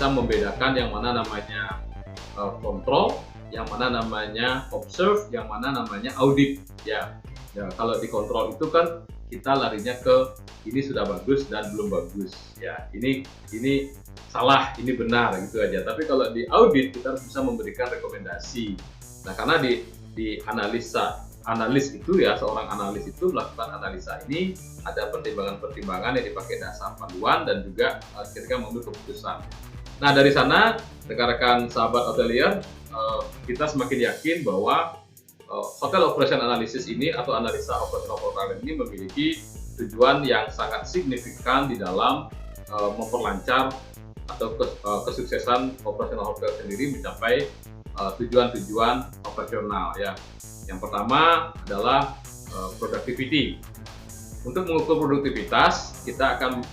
bisa membedakan yang mana namanya kontrol, yang mana namanya observe, yang mana namanya audit. Ya, kalau di kontrol itu kan kita larinya ke ini sudah bagus dan belum bagus. Ya, ini salah, ini benar gitu aja. Tapi kalau di audit kita bisa memberikan rekomendasi. Nah, karena di analis itu ya, seorang analis itu melakukan analisa ini ada pertimbangan-pertimbangan yang dipakai dasar panduan dan juga ketika mengambil keputusan. Nah, dari sana rekan-rekan sahabat hotelier, kita semakin yakin bahwa hotel operation analysis ini atau analisa operasional hotel ini memiliki tujuan yang sangat signifikan di dalam memperlancar atau kesuksesan operasional hotel sendiri mencapai tujuan-tujuan operasional ya. Yang pertama adalah productivity. Untuk mengukur produktivitas, kita akan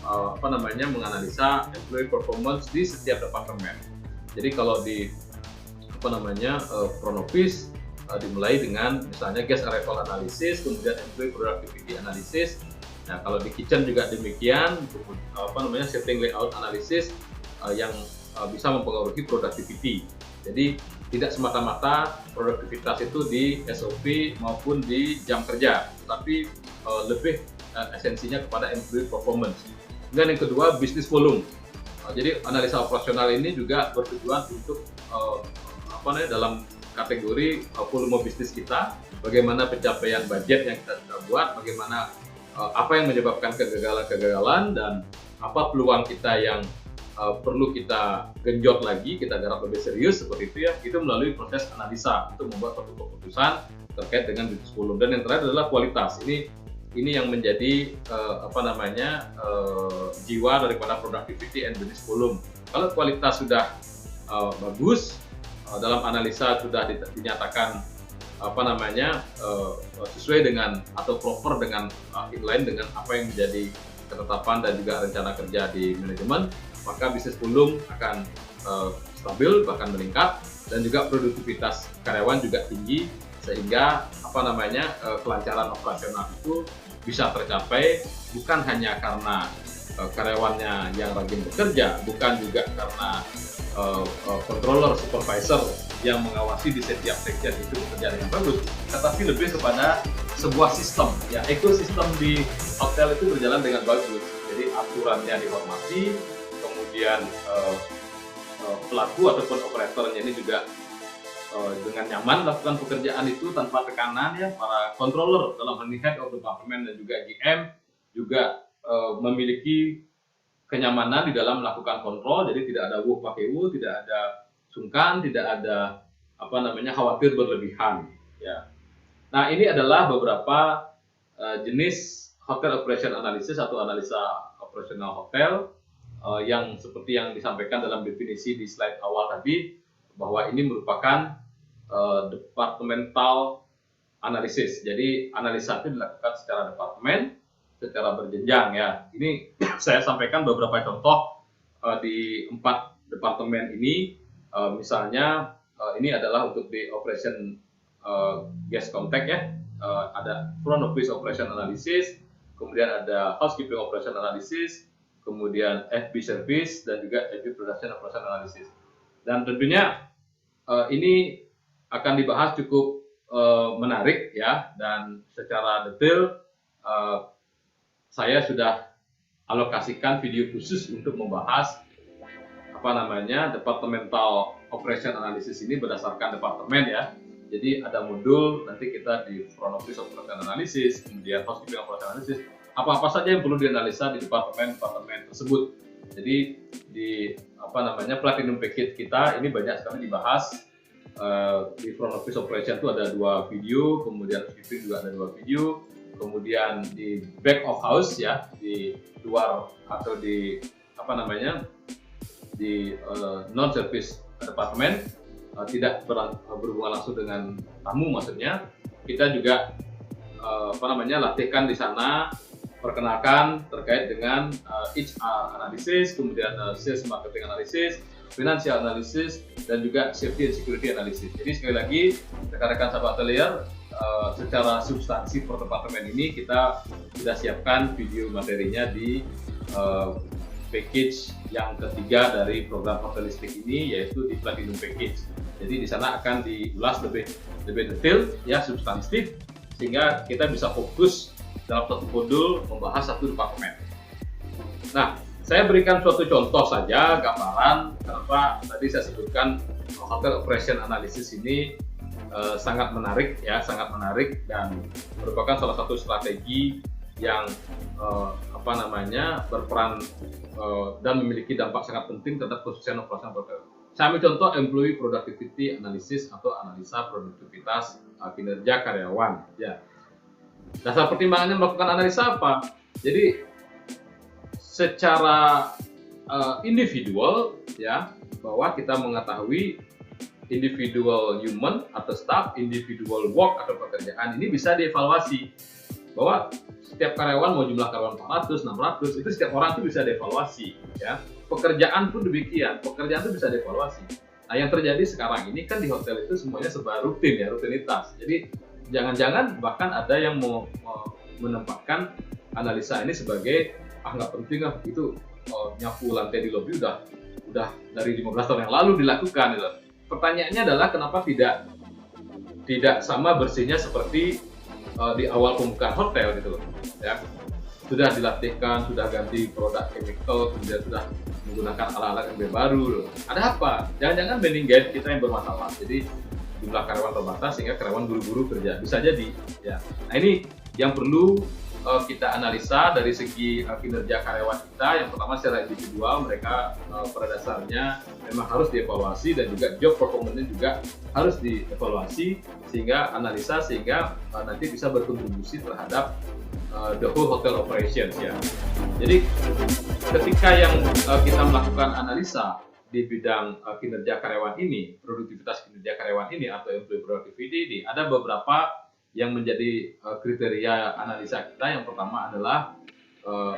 menganalisa employee performance di setiap departemen. Jadi kalau di front office dimulai dengan misalnya guest arrival analysis, kemudian employee productivity analysis. Nah, kalau di kitchen juga demikian, setting layout analysis yang bisa mempengaruhi productivity. Jadi tidak semata-mata produktivitas itu di SOP maupun di jam kerja, tapi lebih esensinya kepada employee performance. Dan yang kedua, business volume. Jadi analisa operasional ini juga bertujuan untuk dalam kategori volume bisnis kita, bagaimana pencapaian budget yang kita sudah buat, bagaimana apa yang menyebabkan kegagalan dan apa peluang kita yang perlu kita genjot lagi, kita garap lebih serius seperti itu ya. Itu melalui proses analisa untuk membuat suatu keputusan terkait dengan business volume. Dan yang terakhir adalah kualitas. Ini yang menjadi jiwa daripada productivity and business volume. Kalau kualitas sudah bagus, dalam analisa sudah dinyatakan sesuai dengan atau proper dengan inline dengan apa yang menjadi ketetapan dan juga rencana kerja di manajemen, maka bisnis volume akan stabil bahkan meningkat dan juga produktivitas karyawan juga tinggi, sehingga kelancaran operasional itu bisa tercapai bukan hanya karena karyawannya yang rajin bekerja, bukan juga karena controller, supervisor yang mengawasi di setiap section itu bekerja dengan bagus, tetapi lebih kepada sebuah sistem. Ya, ekosistem di hotel itu berjalan dengan bagus. Jadi aturannya dihormati, kemudian pelaku ataupun operatornya ini juga dengan nyaman melakukan pekerjaan itu tanpa tekanan ya. Para controller dalam hal ini head of department dan juga GM juga memiliki kenyamanan di dalam melakukan kontrol, jadi tidak ada wuh pakai wuh, tidak ada sungkan, tidak ada khawatir berlebihan ya. Nah, ini adalah beberapa jenis hotel operation analysis atau analisa operasional hotel yang seperti yang disampaikan dalam definisi di slide awal tadi, bahwa ini merupakan departmental analysis. Jadi analisa itu dilakukan secara departemen, secara berjenjang ya. Ini saya sampaikan beberapa contoh di 4 departemen ini. Misalnya ini adalah untuk di operation guest contact ya. Ada front office operation analysis, kemudian ada housekeeping operation analysis, kemudian FB service dan juga FB production operation analysis. Dan tentunya ini akan dibahas cukup menarik ya, dan secara detail saya sudah alokasikan video khusus untuk membahas departmental operation analysis ini berdasarkan departemen ya. Jadi ada modul nanti kita di front office operation analysis, kemudian housekeeping operation analysis, apa-apa saja yang perlu dianalisa di departemen tersebut. Jadi di platinum package kita ini banyak sekali dibahas. Di front office operation itu ada 2 video, kemudian housekeeping juga ada 2 video, kemudian di back of house ya, di luar atau di non service departemen, tidak berhubungan langsung dengan tamu, maksudnya kita juga latihkan di sana, perkenalkan terkait dengan HR analysis, kemudian sales marketing analysis, financial analysis, dan juga safety and security analysis. Jadi sekali lagi rekan-rekan sahabat hotelier, secara substansi per departemen ini kita sudah siapkan video materinya di package yang ketiga dari program hotelistik ini, yaitu di Platinum Package. Jadi di sana akan diulas lebih detail, ya, substantif, sehingga kita bisa fokus dalam satu modul membahas satu departemen. Nah, saya berikan suatu contoh saja, gambaran kenapa tadi saya sebutkan Hotel Operation Analysis ini sangat menarik, ya, sangat menarik, dan merupakan salah satu strategi yang berperan dan memiliki dampak sangat penting terhadap kesuksesan operasional hotel. Saya ambil contoh Employee Productivity Analysis atau analisa produktivitas kinerja karyawan. Ya, dasar pertimbangannya melakukan analisa apa? Jadi secara individual, ya, bahwa kita mengetahui individual human atau staff, individual work atau pekerjaan ini bisa dievaluasi, bahwa setiap karyawan, mau jumlah karyawan 400, 600, itu setiap orang itu bisa dievaluasi, ya. Pekerjaan pun demikian, pekerjaan itu bisa dievaluasi. Nah, yang terjadi sekarang ini kan di hotel itu semuanya serba rutin, ya, rutinitas. Jadi jangan-jangan bahkan ada yang mau menempatkan analisa ini sebagai nggak penting lah, itu nyapu lantai di lobi udah dari 15 tahun yang lalu dilakukan, gitu. Pertanyaannya adalah kenapa tidak sama bersihnya seperti di awal pembukaan hotel, gitu loh, ya. Sudah dilatihkan, sudah ganti produk chemical, kemudian sudah menggunakan alat-alat yang lebih baru, loh. Ada apa? Jangan-jangan banding guide kita yang bermasalah. Jadi jumlah karyawan terbatas sehingga karyawan buru-buru kerja, bisa jadi, ya. Nah, ini yang perlu kita analisa dari segi kinerja karyawan kita. Yang pertama, secara individual mereka pada dasarnya memang harus dievaluasi, dan juga job performance-nya juga harus dievaluasi, sehingga nanti bisa berkontribusi terhadap the whole hotel operations, ya. Jadi ketika yang kita melakukan analisa di bidang kinerja karyawan ini, produktivitas kinerja karyawan ini atau employee productivity ini, ada beberapa yang menjadi kriteria analisa kita. Yang pertama adalah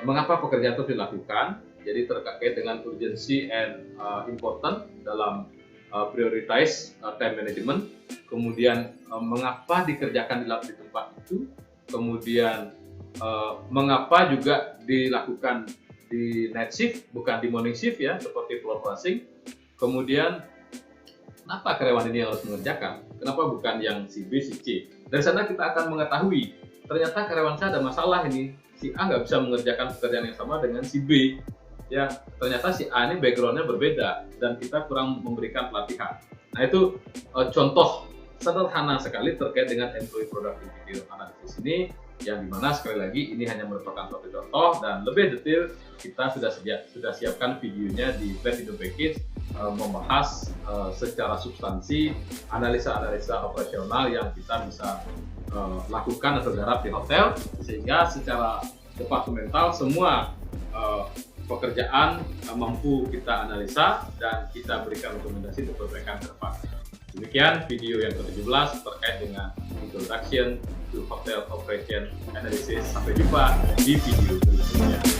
mengapa pekerjaan itu dilakukan, jadi terkait dengan urgency and important dalam prioritize time management, kemudian mengapa dikerjakan di tempat itu, kemudian mengapa juga dilakukan di night shift bukan di morning shift, ya, seperti floor passing, kemudian kenapa karyawan ini harus mengerjakan, kenapa bukan yang si B, si C. Dari sana kita akan mengetahui ternyata karyawan saya ada masalah ini, si A nggak bisa mengerjakan pekerjaan yang sama dengan si B, ya, ternyata si A ini backgroundnya berbeda dan kita kurang memberikan pelatihan. Nah, itu contoh sederhana sekali terkait dengan employee productivity analysis ini, yang dimana sekali lagi ini hanya merupakan suatu contoh, dan lebih detail kita sudah siapkan videonya di Platinum Package, membahas secara substansi analisa-analisa operasional yang kita bisa lakukan atau garap di hotel, sehingga secara departemental semua pekerjaan mampu kita analisa dan kita berikan rekomendasi untuk perbaikan ke depan. Demikian video yang ke-17 terkait dengan Introduction to Hotel Operation Analysis. Sampai jumpa di video berikutnya.